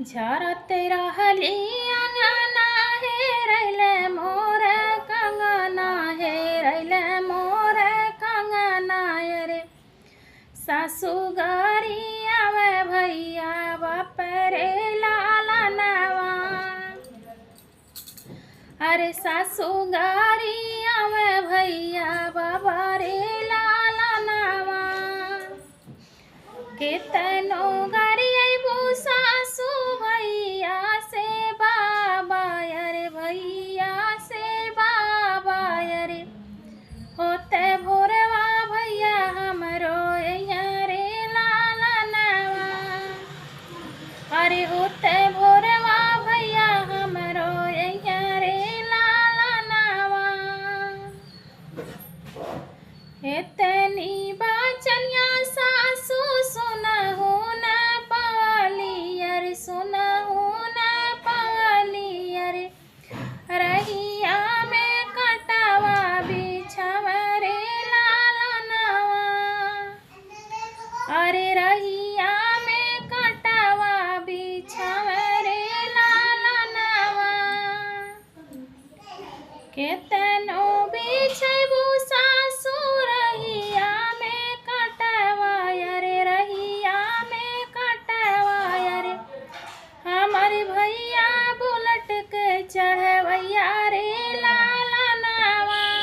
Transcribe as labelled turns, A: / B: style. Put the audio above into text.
A: झरत रहली अंगना हेरैले मोर कंगना हेरैले मोर कंगना रे। सासु गारी आवे भैया बाप रे लालनवा। अरे सासु गारी आवे भैया बाबा रे लालनवा। केतनो गारी अइबू सासु भैया से बाबा अरे भैया से बाबा अरे। होते भोरवा भैया हमरो रे लालनवा। अरे हो